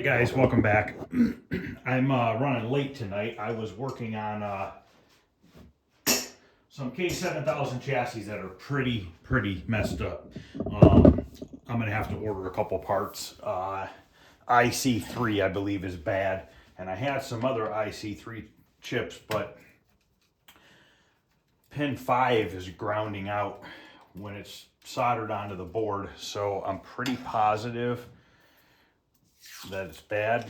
Guys, welcome back. I'm running late tonight. I was working on some K7000 chassis that are pretty messed up. I'm gonna have to order a couple parts. IC3 I believe is bad, and I had some other IC3 chips, but pin 5 is grounding out when it's soldered onto the board, so I'm pretty positive that it's bad.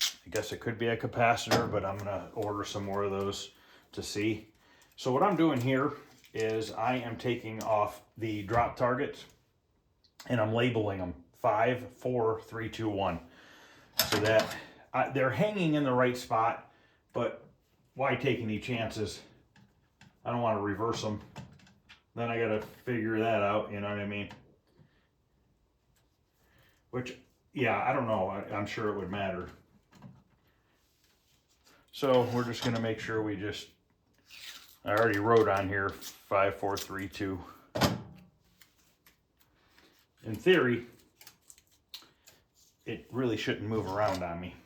I guess it could be a capacitor, but I'm gonna order some more of those to see. So what I'm doing here is I am taking off the drop targets and I'm labeling them 5, 4, 3, 2, 1, so that they're hanging in the right spot, but why take any chances? I don't want to reverse them. Then I gotta figure that out, you know what I mean? Which, yeah, I don't know. I'm sure it would matter. So we're just gonna make sure we just, I already wrote on here 5, 4, 3, 2. In theory, it really shouldn't move around on me.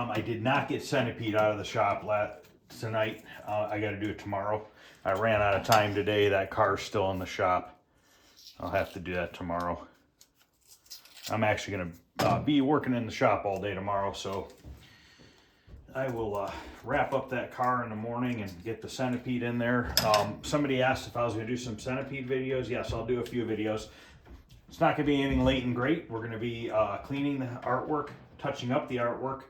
I did not get Centipede out of the shop tonight. I got to do it tomorrow. I ran out of time today. That car's still in the shop. I'll have to do that tomorrow. I'm actually going to be working in the shop all day tomorrow, so I will wrap up that car in the morning and get the Centipede in there. Somebody asked if I was going to do some Centipede videos. Yes, I'll do a few videos. It's not going to be anything late and great. We're going to be cleaning the artwork, touching up the artwork,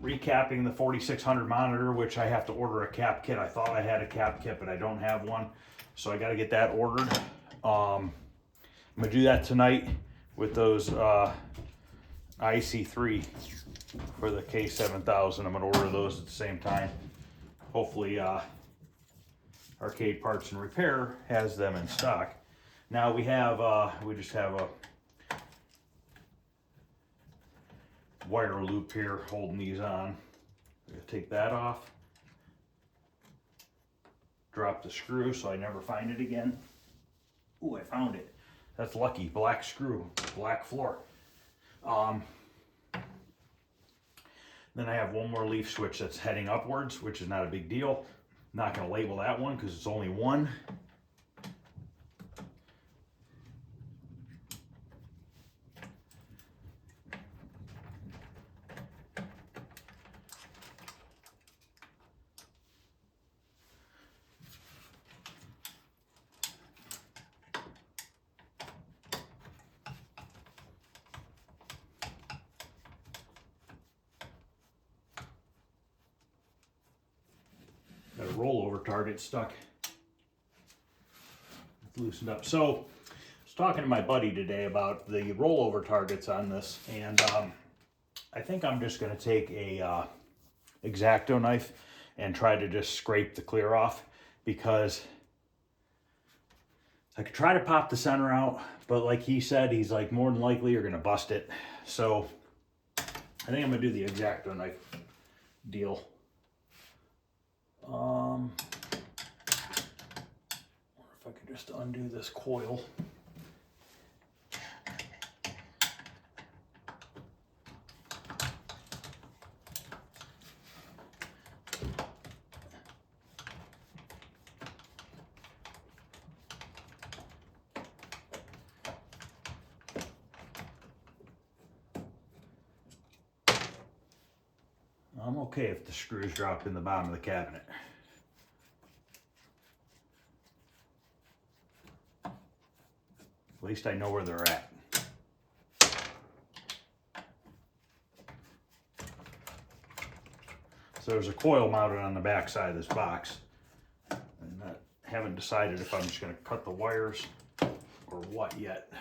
recapping the 4600 monitor, which I have to order a cap kit. I thought I had a cap kit, but I don't have one, so I got to get that ordered. I'm gonna do that tonight with those IC3 for the K7000. I'm gonna order those at the same time. Hopefully Arcade Parts and Repair has them in stock. Now we have we just have a wire loop here holding these on. I'm gonna take that off, drop the screw so I never find it again. Ooh, I found it. That's lucky. Black screw, black floor. Then I have one more leaf switch that's heading upwards, which is not a big deal. Not going to label that one because it's only one. Got a rollover target stuck. It's loosened up. So I was talking to my buddy today about the rollover targets on this, and I think I'm just going to take a X-Acto knife and try to just scrape the clear off, because I could try to pop the center out, but like he said, he's like, more than likely you're going to bust it. So I think I'm going to do the X-Acto knife deal. I wonder if I could just undo this coil. I'm okay if the screws drop in the bottom of the cabinet. At least I know where they're at. So there's a coil mounted on the back side of this box. And I haven't decided if I'm just going to cut the wires or what yet.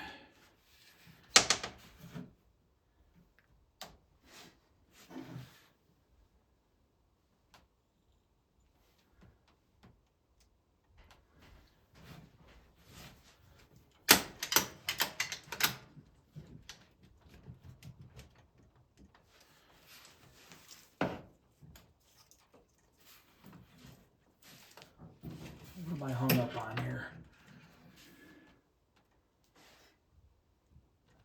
am I hung up on here?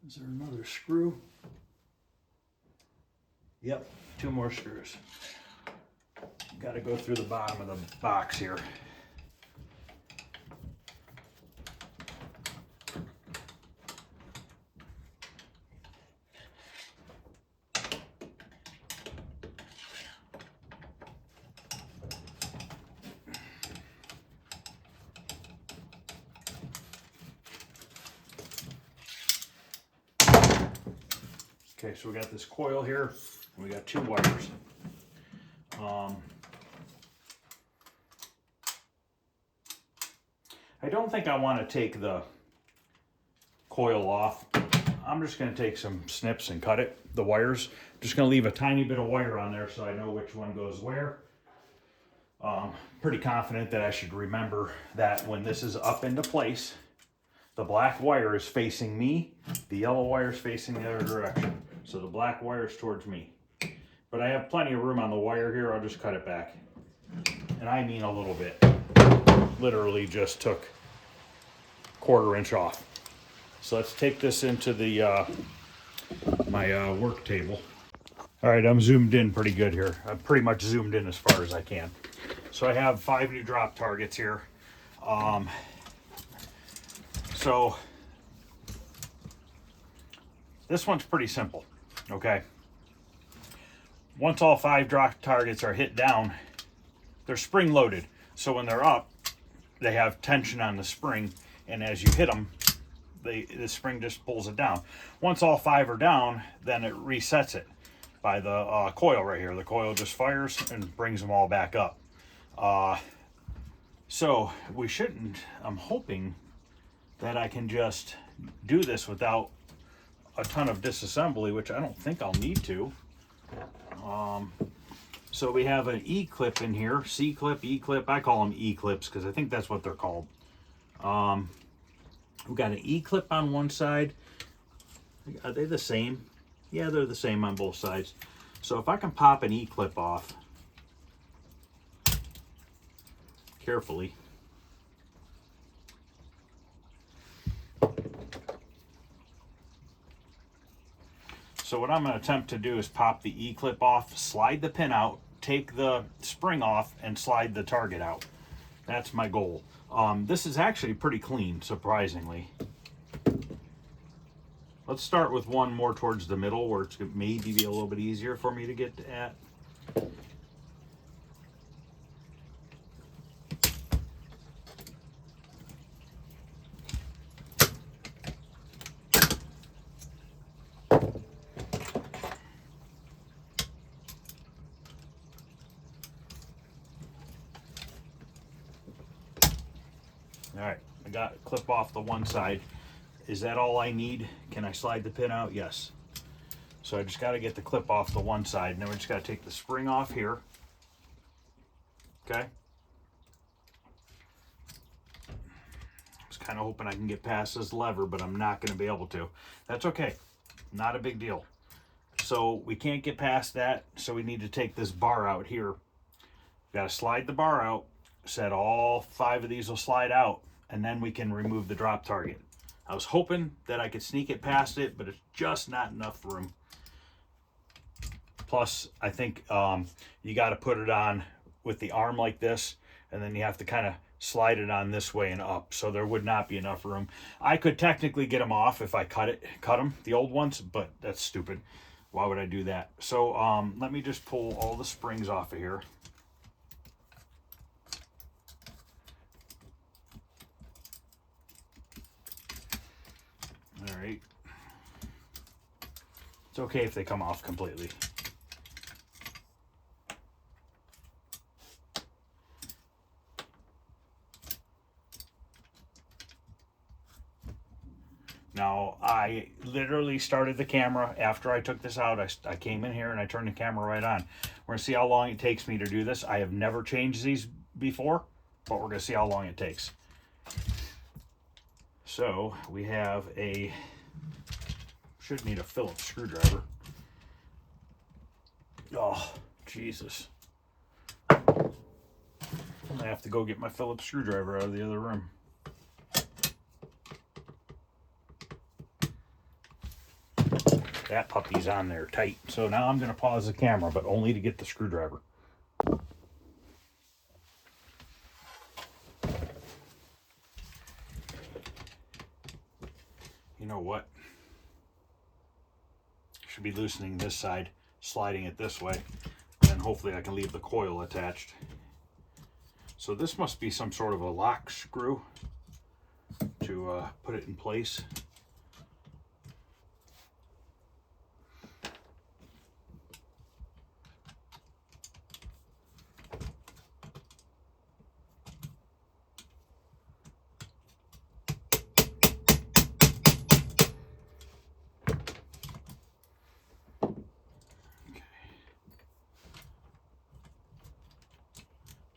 Is there another screw? Yep, 2 more screws. Got to go through the bottom of the box here. Okay, so we got this coil here, and we got 2 wires. I don't think I want to take the coil off. I'm just going to take some snips and cut it, the wires. I'm just going to leave a tiny bit of wire on there so I know which one goes where. Pretty confident that I should remember that when this is up into place, the black wire is facing me, the yellow wire is facing the other direction. So the black wire is towards me. But I have plenty of room on the wire here, I'll just cut it back. And I mean a little bit. Literally just took 1/4 inch off. So let's take this into the my work table. All right, I'm zoomed in pretty good here. I'm pretty much zoomed in as far as I can. So I have 5 new drop targets here. So this one's pretty simple, okay? Once all 5 drop targets are hit down, they're spring loaded. So when they're up, they have tension on the spring, and as you hit them, the spring just pulls it down. Once all 5 are down, then it resets it by the coil right here. The coil just fires and brings them all back up. So we shouldn't, I'm hoping that I can just do this without a ton of disassembly, which I don't think I'll need to. So we have an E-clip in here, C-clip, E-clip. I call them E-clips because I think that's what they're called. We've got an E-clip on one side. Are they the same? Yeah, they're the same on both sides. So if I can pop an E-clip off carefully. So what I'm going to attempt to do is pop the E-clip off, slide the pin out, take the spring off, and slide the target out. That's my goal. This is actually pretty clean, surprisingly. Let's start with one more towards the middle where it's maybe be a little bit easier for me to get at. All right, I got it clip off the one side. Is that all I need? Can I slide the pin out? Yes. So I just got to get the clip off the one side, and then we just got to take the spring off here. Okay. I was kind of hoping I can get past this lever, but I'm not going to be able to. That's okay. Not a big deal. So we can't get past that, so we need to take this bar out here. Got to slide the bar out. Said all 5 of these will slide out, and then we can remove the drop target. I was hoping that I could sneak it past it, but it's just not enough room. Plus, I think you got to put it on with the arm like this, and then you have to kind of slide it on this way and up, so there would not be enough room. I could technically get them off if I cut them, the old ones, but that's stupid. Why would I do that? So let me just pull all the springs off of here. All right. It's okay if they come off completely. Now, I literally started the camera after I took this out. I came in here and I turned the camera right on. We're going to see how long it takes me to do this. I have never changed these before, but we're going to see how long it takes. So we have should need a Phillips screwdriver. Oh, Jesus. Come I have to go get my Phillips screwdriver out of the other room. That puppy's on there tight. So now I'm going to pause the camera, but only to get the screwdriver. You know what? Should be loosening this side, sliding it this way, and hopefully I can leave the coil attached. So this must be some sort of a lock screw to put it in place.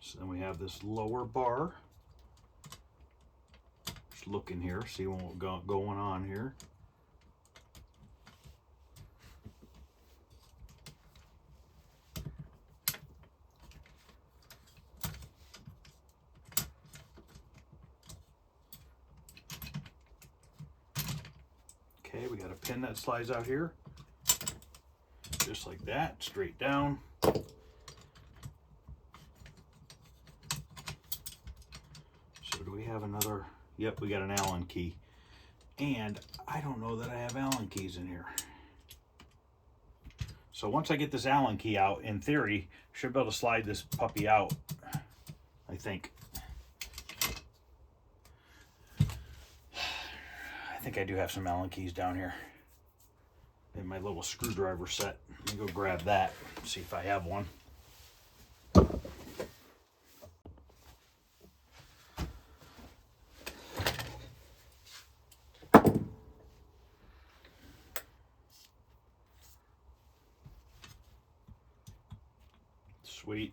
So then we have this lower bar. Just looking here, see what's going on here. Okay, we got a pin that slides out here. Just like that, straight down. So do we have another? Yep, we got an Allen key. And I don't know that I have Allen keys in here. So once I get this Allen key out, in theory, I should be able to slide this puppy out, I think. I think I do have some Allen keys down here in my little screwdriver set. Let me go grab that, see if I have one. Sweet.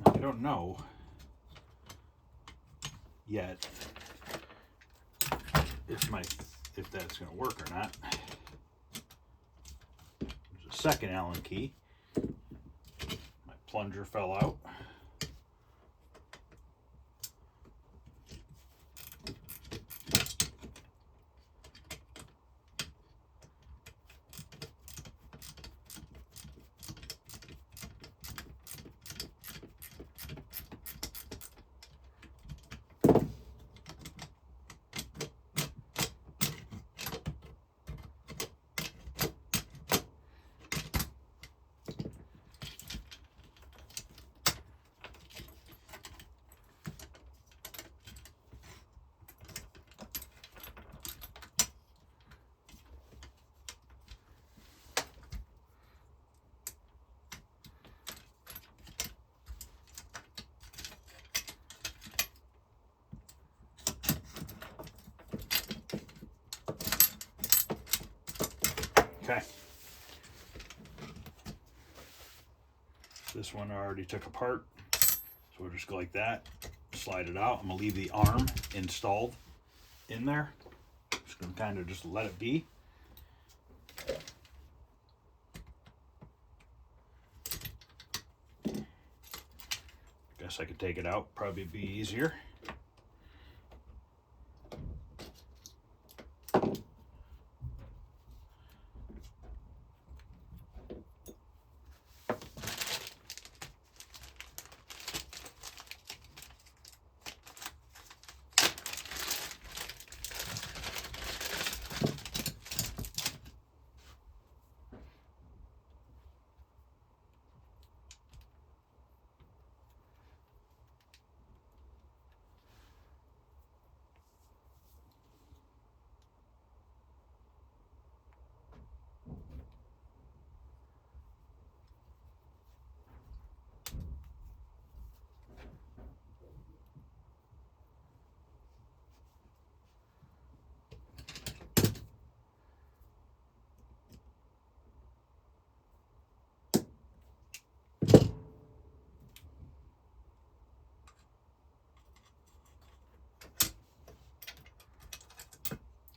I don't know yet if that's going to work or not. There's a second Allen key. My plunger fell out. Okay. This one I already took apart. So we'll just go like that, slide it out. I'm gonna leave the arm installed in there. Just gonna kind of just let it be. Guess I could take it out, probably be easier.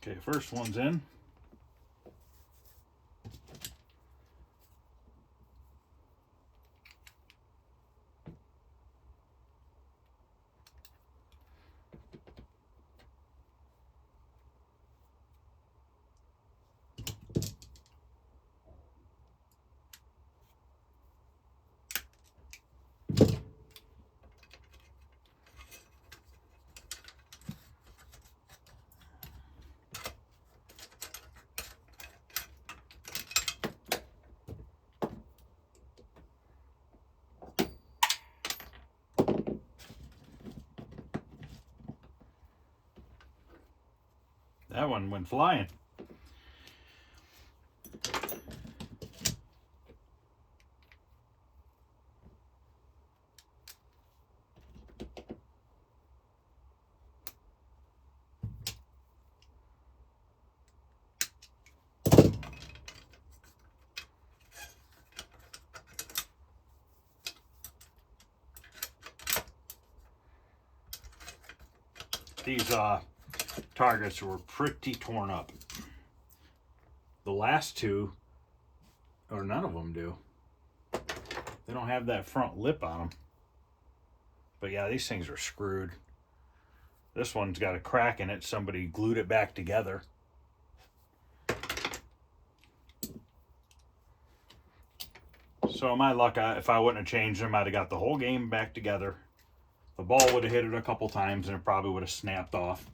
Okay, first one's in. That one went flying. These targets were pretty torn up. The last two, or none of them do. They don't have that front lip on them. But yeah, these things are screwed. This one's got a crack in it. Somebody glued it back together. So my luck, if I wouldn't have changed them, I'd have got the whole game back together. The ball would have hit it a couple times and it probably would have snapped off.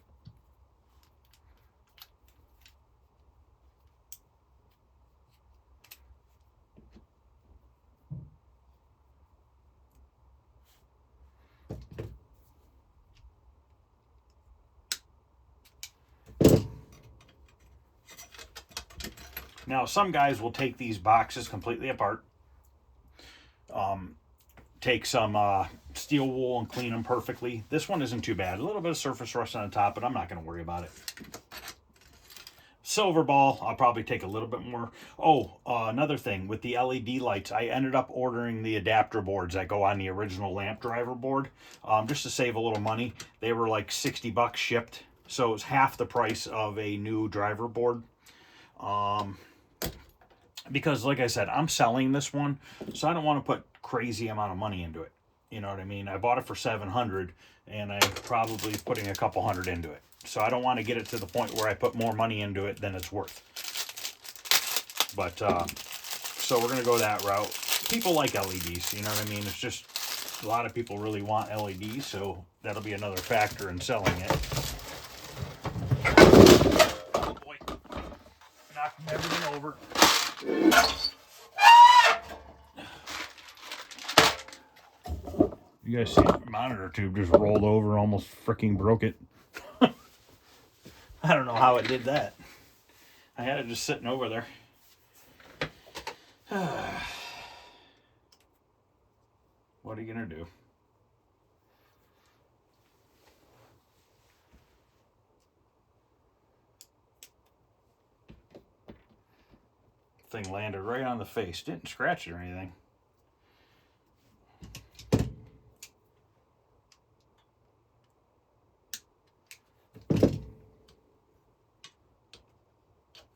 Now, some guys will take these boxes completely apart, take some steel wool and clean them perfectly. This one isn't too bad. A little bit of surface rust on the top, but I'm not going to worry about it. Silver ball, I'll probably take a little bit more. Oh, another thing, with the LED lights, I ended up ordering the adapter boards that go on the original lamp driver board, just to save a little money. They were like 60 bucks shipped, so it was half the price of a new driver board. Because like I said, I'm selling this one, so I don't want to put crazy amount of money into it. You know what I mean? I bought it for $700, and I'm probably putting a couple hundred into it. So I don't want to get it to the point where I put more money into it than it's worth. But, so we're going to go that route. People like LEDs, you know what I mean? It's just, a lot of people really want LEDs, so that'll be another factor in selling it. Oh boy. Knocking everything over. You guys see the monitor tube just rolled over, almost freaking broke it. I don't know how it did that. I had it just sitting over there. What are you gonna do? Thing landed right on the face. Didn't scratch it or anything.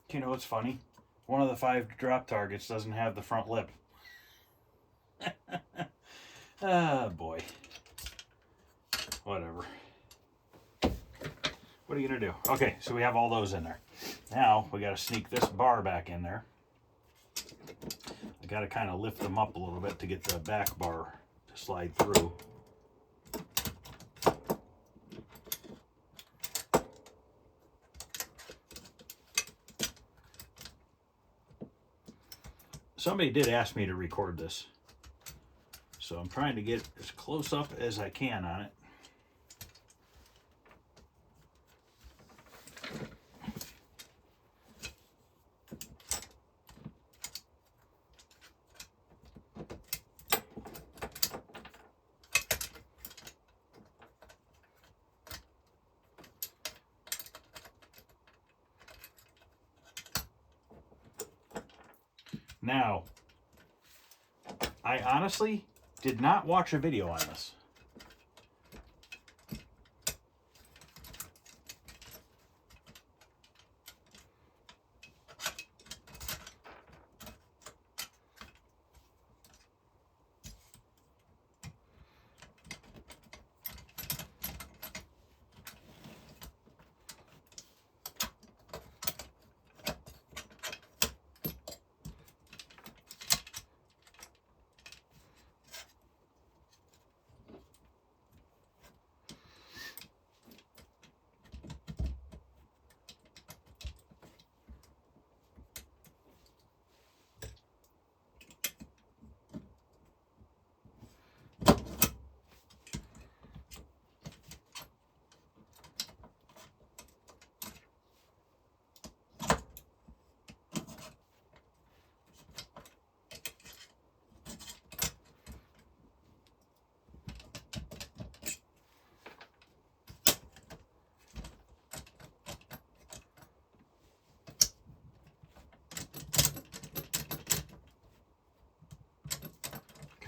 You know what's funny? One of the 5 drop targets doesn't have the front lip. Ah, boy. Whatever. What are you gonna do? Okay, so we have all those in there. Now we gotta sneak this bar back in there. I gotta kind of lift them up a little bit to get the back bar to slide through. Somebody did ask me to record this, so I'm trying to get as close up as I can on it. Now, I honestly did not watch a video on this.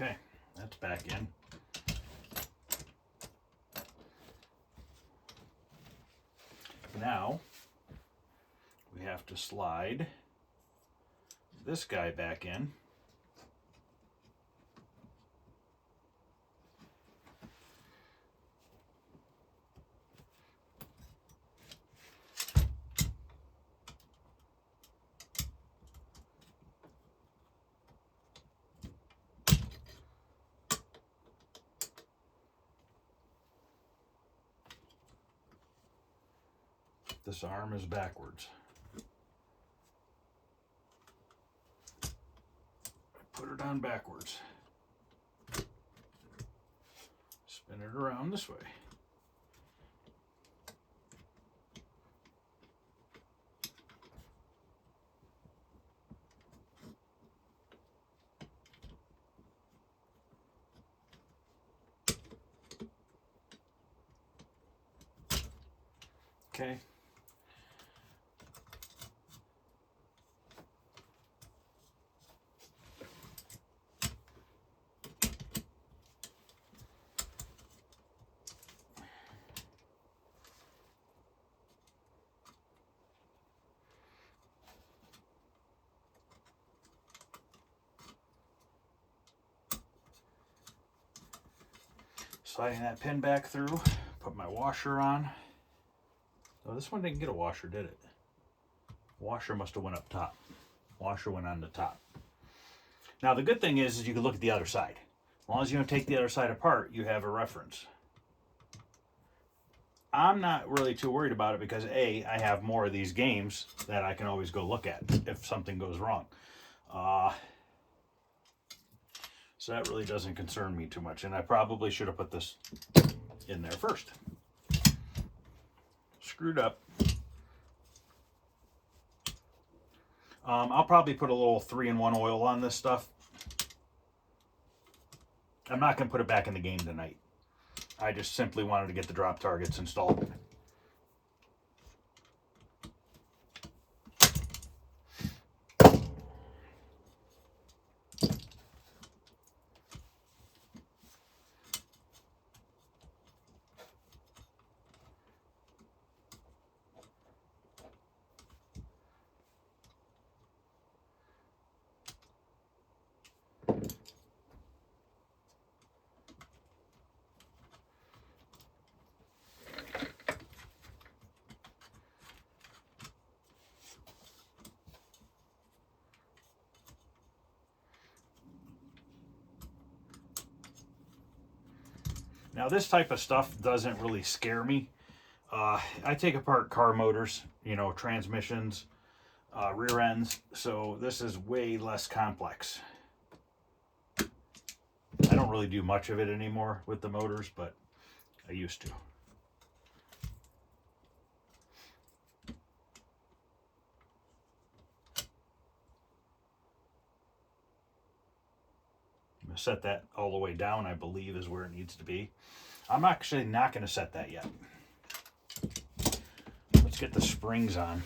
Okay, that's back in. Now we have to slide this guy back in. This arm is backwards. Put it on backwards. Spin it around this way. Okay. Sliding that pin back through, put my washer on. Oh, this one didn't get a washer, did it? Washer must have went up top. Washer went on the top. Now the good thing is you can look at the other side. As long as you don't take the other side apart, you have a reference. I'm not really too worried about it because A, I have more of these games that I can always go look at if something goes wrong. So that really doesn't concern me too much. And I probably should have put this in there first. Screwed up. I'll probably put a little 3-in-1 oil on this stuff. I'm not going to put it back in the game tonight. I just simply wanted to get the drop targets installed. Now this type of stuff doesn't really scare me. I take apart car motors, you know, transmissions, rear ends, so this is way less complex. I don't really do much of it anymore with the motors, but I used to. I'm going to set that all the way down, I believe, is where it needs to be. I'm actually not going to set that yet. Let's get the springs on.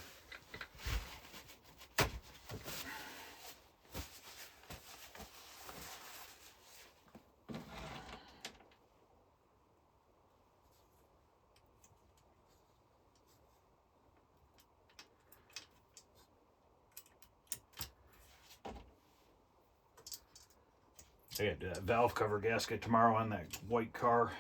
I got a valve cover gasket tomorrow on that white car.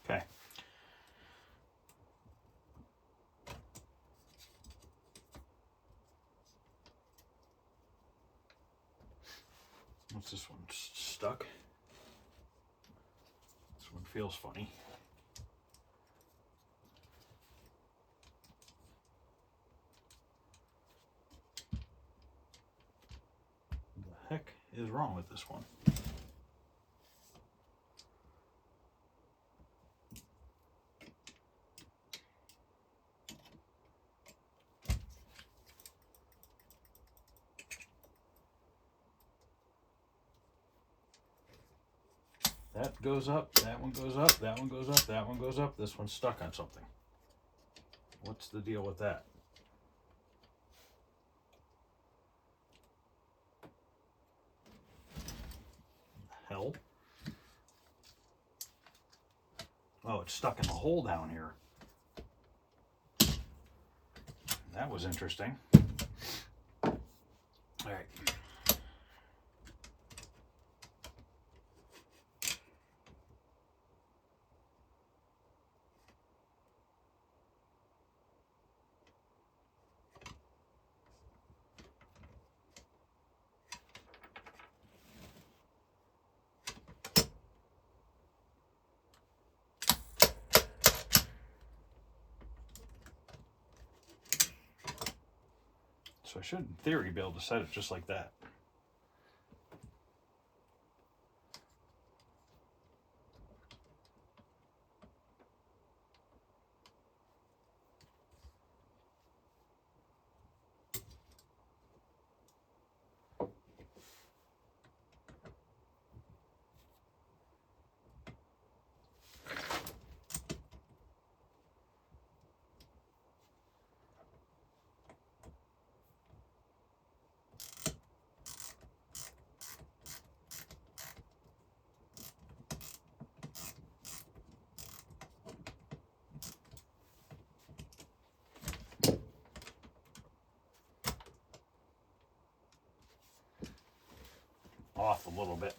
Okay. What's this one? Stuck? This one feels funny. is wrong with this one? That goes up, that one goes up, that one goes up, that one goes up. This one's stuck on something. What's the deal with that? Hell? Oh, it's stuck in the hole down here. That was interesting. All right. So I should, in theory, be able to set it just like that. Off a little bit.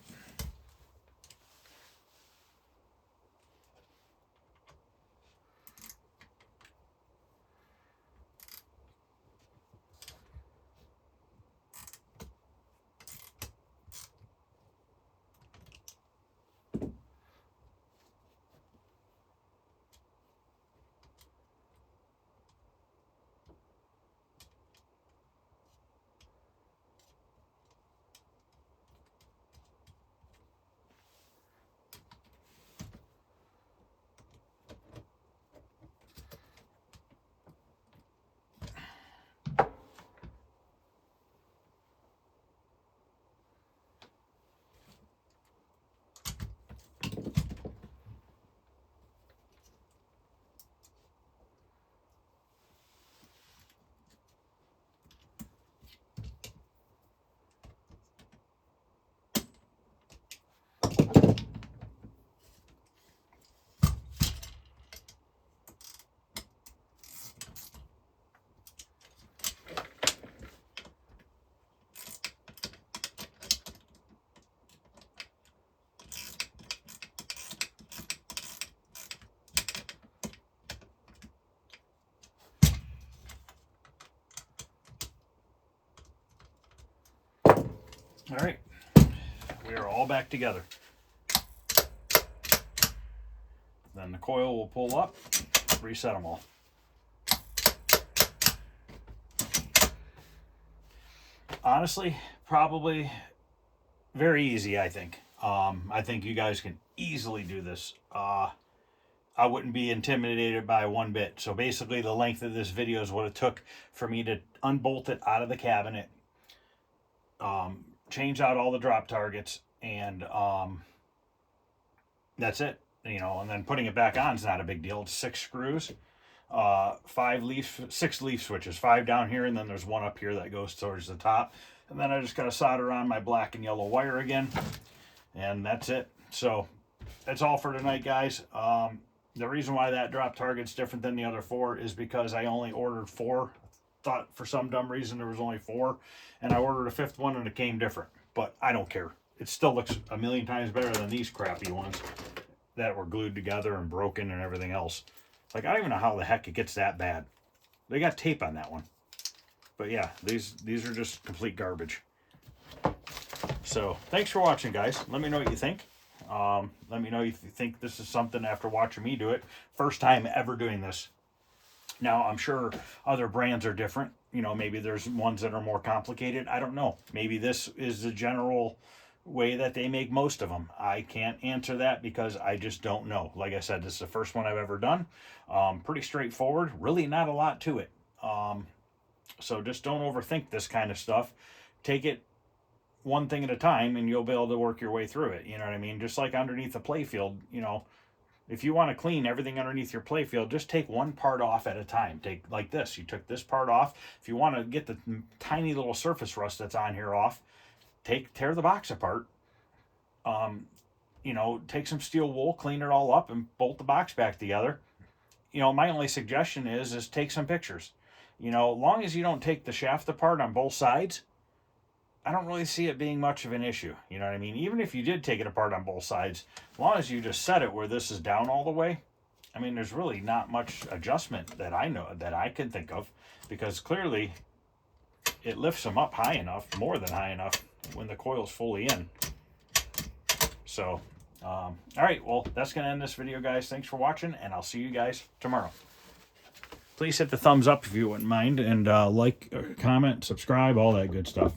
All right, we are all back together. Then the coil will pull up, reset them all. Honestly, probably very easy, I think. I think you guys can easily do this. I wouldn't be intimidated by one bit. So basically the length of this video is what it took for me to unbolt it out of the cabinet, change out all the drop targets, and that's it. You know, and then putting it back on is not a big deal. It's 6 screws, 6 leaf switches, 5 down here, and then there's one up here that goes towards the top. And then I just got to solder on my black and yellow wire again, and that's it. So that's all for tonight, guys. The reason why that drop target's different than the other 4 is because I only ordered 4. Thought for some dumb reason there was only 4, and I ordered a 5th one and it came different. But I don't care. It still looks a million times better than these crappy ones that were glued together and broken and everything else. Like, I don't even know how the heck it gets that bad. They got tape on that one. But yeah, these are just complete garbage. So thanks for watching, guys. Let me know what you think. Let me know if you think this is something after watching me do it. First time ever doing this. Now, I'm sure other brands are different. You know, maybe there's ones that are more complicated. I don't know. Maybe this is the general way that they make most of them. I can't answer that because I just don't know. Like I said, this is the first one I've ever done. Pretty straightforward. Really not a lot to it. So just don't overthink this kind of stuff. Take it one thing at a time and you'll be able to work your way through it. You know what I mean? Just like underneath the playfield, you know, if you want to clean everything underneath your playfield, just take one part off at a time. Take like this. You took this part off. If you want to get the tiny little surface rust that's on here off, tear the box apart. You know, take some steel wool, clean it all up, and bolt the box back together. You know, my only suggestion is take some pictures. You know, as long as you don't take the shaft apart on both sides, I don't really see it being much of an issue. You know what I mean? Even if you did take it apart on both sides, as long as you just set it where this is down all the way, I mean, there's really not much adjustment that I know, that I can think of, because clearly it lifts them up high enough, more than high enough, when the coil's fully in. So, all right, well, that's going to end this video, guys. Thanks for watching, and I'll see you guys tomorrow. Please hit the thumbs up if you wouldn't mind, and like, comment, subscribe, all that good stuff.